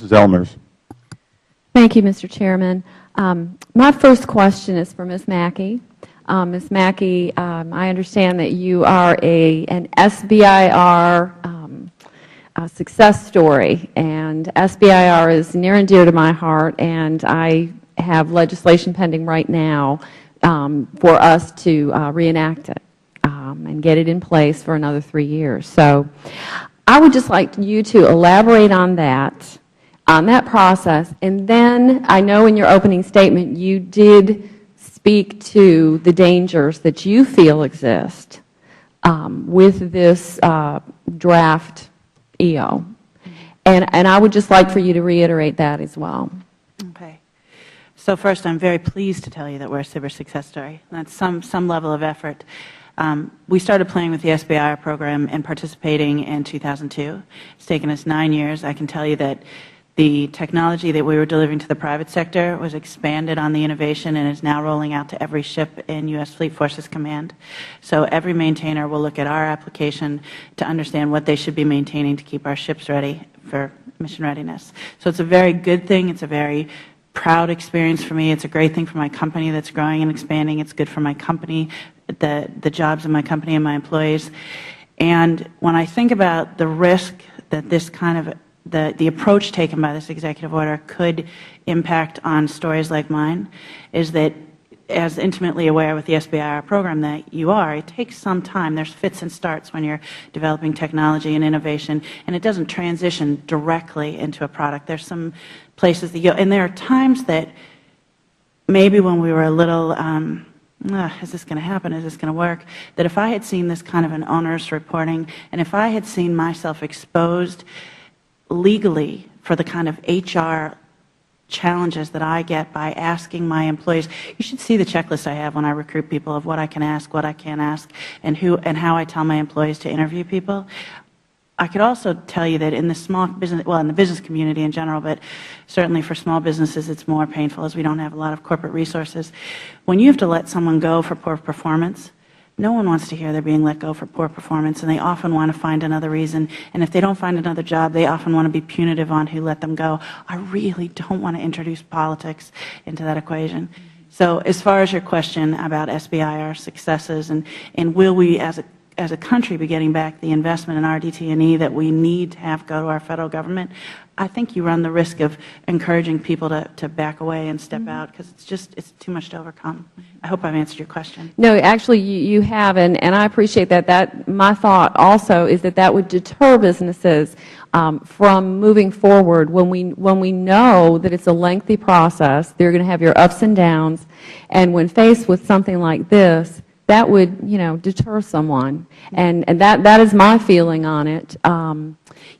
Mrs. Ellmers. Thank you, Mr. Chairman. My first question is for Ms. Mackey. Ms. Mackey, I understand that you are an SBIR success story, and SBIR is near and dear to my heart, and I have legislation pending right now for us to reenact it and get it in place for another 3 years. So I would just like you to elaborate on that process, and then I know in your opening statement you did speak to the dangers that you feel exist with this draft EO, and I would just like for you to reiterate that as well. Okay. So first, I'm very pleased to tell you that we're a cyber success story. That's some level of effort. We started playing with the SBIR program and participating in 2002. It's taken us 9 years. I can tell you that the technology that we were delivering to the private sector was expanded on the innovation and is now rolling out to every ship in U.S. Fleet Forces Command. So every maintainer will look at our application to understand what they should be maintaining to keep our ships ready for mission readiness. So it's a very good thing. It's a very proud experience for me. It's a great thing for my company that's growing and expanding. It's good for my company, the jobs in my company and my employees. And when I think about the risk that this kind of the approach taken by this executive order could impact on stories like mine, is that as intimately aware with the SBIR program that you are, it takes some time. There's fits and starts when you're developing technology and innovation, and it doesn't transition directly into a product. There's some places that you, and there are times that maybe when we were a little, is this going to happen, is this going to work, that if I had seen this kind of an onerous reporting, and if I had seen myself exposed legally for the kind of HR challenges that I get by asking my employees. You should see the checklist I have when I recruit people of what I can ask, what I can't ask, and how I tell my employees to interview people. I could also tell you that in the small business, well, in the business community in general, but certainly for small businesses it's more painful as we don't have a lot of corporate resources. When you have to let someone go for poor performance, no one wants to hear they're being let go for poor performance, and they often want to find another reason. And if they don't find another job, they often want to be punitive on who let them go. I really don't want to introduce politics into that equation. So as far as your question about SBIR successes and will we as a country be getting back the investment in RDT&E that we need to have go to our federal government, I think you run the risk of encouraging people to back away and step out because it's too much to overcome. I hope I've answered your question. No, actually you have, and I appreciate that. My thought also is that would deter businesses from moving forward when we know that it's a lengthy process. They're going to have your ups and downs, and when faced with something like this, that would, deter someone, and that is my feeling on it.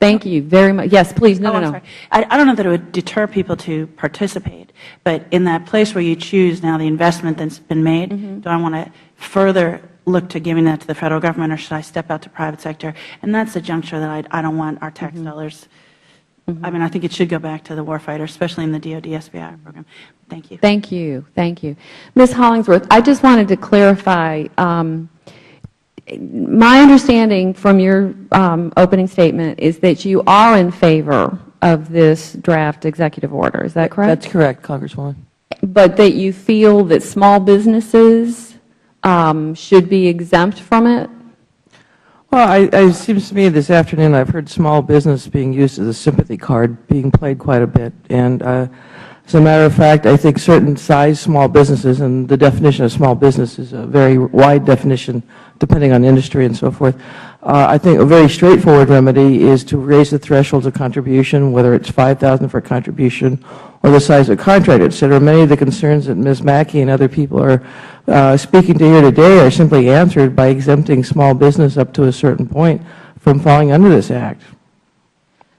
Thank you very much. Yes, please. No. Sorry. I don't know that it would deter people to participate, but in that place where you choose now the investment that's been made, do I want to further look to giving that to the federal government, or should I step out to private sector? And that's the juncture that I don't want our tax dollars. I mean, I think it should go back to the warfighter, especially in the DoD SBIR program. Thank you. Thank you. Thank you. Ms. Hollingsworth, I just wanted to clarify, my understanding from your opening statement is that you are in favor of this draft executive order. Is that correct? That's correct, Congresswoman. But that you feel that small businesses should be exempt from it? Well, it seems to me this afternoon I've heard small business being used as a sympathy card, being played quite a bit. And as a matter of fact, I think certain size small businesses, and the definition of small business is a very wide definition depending on industry and so forth. I think a very straightforward remedy is to raise the thresholds of contribution, whether it's $5,000 for contribution or the size of contract, et cetera. Many of the concerns that Ms. Mackey and other people are speaking to here today are simply answered by exempting small business up to a certain point from falling under this Act.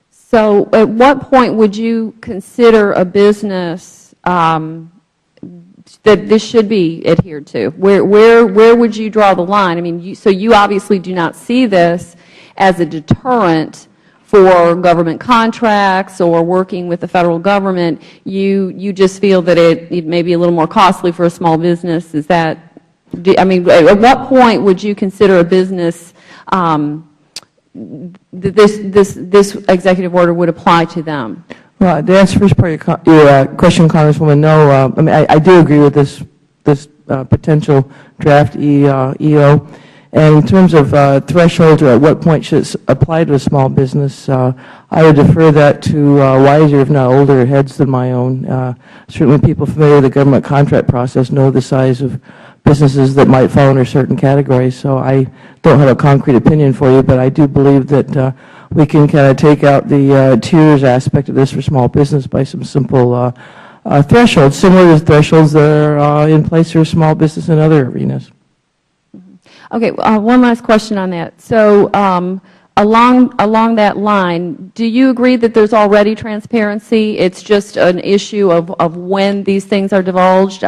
So at what point would you consider a business that this should be adhered to? Where would you draw the line? I mean, so you obviously do not see this as a deterrent for government contracts or working with the federal government. You just feel that it may be a little more costly for a small business. Is that, I mean, at what point would you consider a business this executive order would apply to them? Well, to answer the first part of your question, Congresswoman, no. I mean, I do agree with this potential draft EO. And in terms of thresholds or at what point should it apply to a small business, I would defer that to wiser, if not older, heads than my own. Certainly people familiar with the government contract process know the size of businesses that might fall under certain categories. So I don't have a concrete opinion for you, but I do believe that we can kind of take out the tiers aspect of this for small business by some simple thresholds, similar to thresholds that are in place for small business in other arenas. Okay, one last question on that. So along that line, do you agree that there's already transparency? It's just an issue of when these things are divulged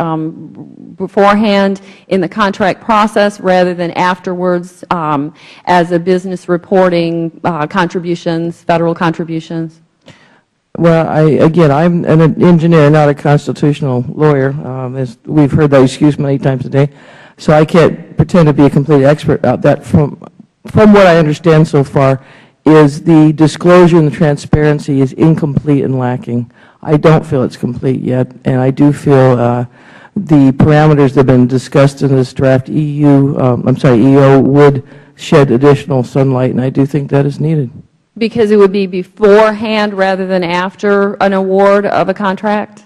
beforehand in the contract process rather than afterwards as a business reporting contributions, federal contributions? Well, again, I'm an engineer, not a constitutional lawyer. As we've heard that excuse many times a day. So I can't pretend to be a complete expert about that. From what I understand so far, is the disclosure and the transparency is incomplete and lacking. I don't feel it's complete yet, and I do feel the parameters that have been discussed in this draft EO would shed additional sunlight, and I do think that is needed. Because it would be beforehand rather than after an award of a contract?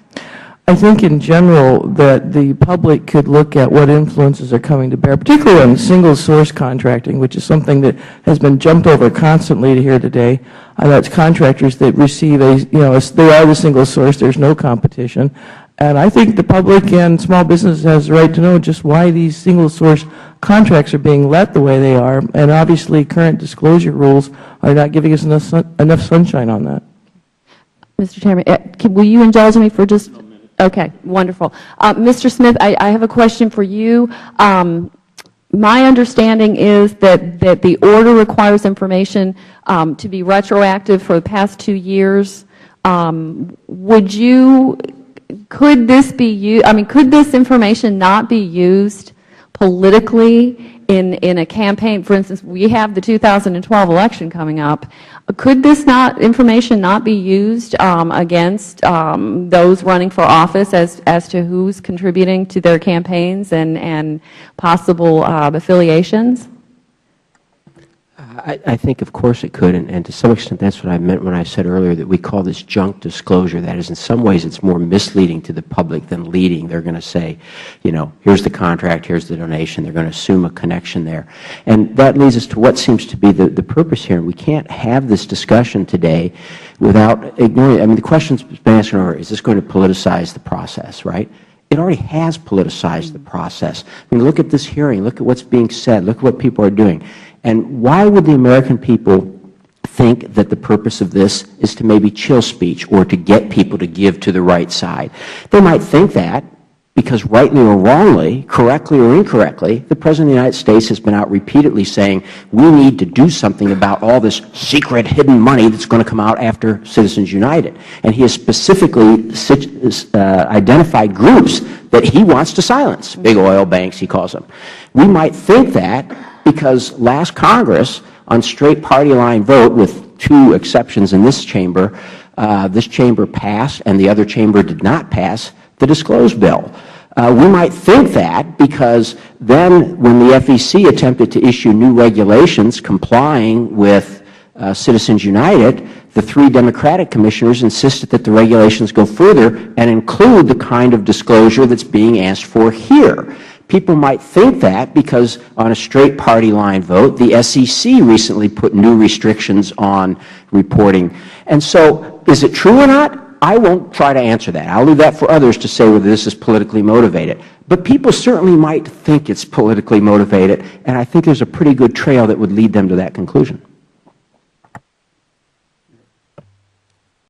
I think in general that the public could look at what influences are coming to bear, particularly on single source contracting, which is something that has been jumped over constantly to here today. That's contractors that receive they are the single source, there's no competition. And I think the public and small business has the right to know just why these single source contracts are being let the way they are. And obviously current disclosure rules are not giving us enough sunshine on that. Mr. Chairman, will you indulge me for just... Okay, wonderful. Mr. Smith, I have a question for you. My understanding is that the order requires information to be retroactive for the past 2 years. Could this be used, could this information not be used politically in a campaign? For instance, we have the 2012 election coming up. Could this information not be used against those running for office as to who's contributing to their campaigns and possible affiliations? I think, of course, it could, and to some extent that's what I meant when I said earlier that we call this junk disclosure. That is, in some ways, it's more misleading to the public than leading. They're going to say, here's the contract, here's the donation. They're going to assume a connection there. And that leads us to what seems to be the purpose here. We can't have this discussion today without ignoring, the question's been asked earlier, is this going to politicize the process, right? It already has politicized the process. Look at this hearing. Look at what's being said. Look at what people are doing. And why would the American people think that the purpose of this is to maybe chill speech or to get people to give to the right side? They might think that because rightly or wrongly, correctly or incorrectly, the President of the United States has been out repeatedly saying we need to do something about all this secret hidden money that's going to come out after Citizens United. And he has specifically identified groups that he wants to silence, big oil banks he calls them. We might think that because last Congress, on straight party line vote with 2 exceptions in this chamber passed and the other chamber did not pass the disclosed bill. We might think that because then when the FEC attempted to issue new regulations complying with Citizens United, the 3 Democratic commissioners insisted that the regulations go further and include the kind of disclosure that's being asked for here. People might think that because on a straight party line vote, the SEC recently put new restrictions on reporting. And so is it true or not? I won't try to answer that. I'll leave that for others to say whether this is politically motivated. But people certainly might think it's politically motivated, and I think there's a pretty good trail that would lead them to that conclusion.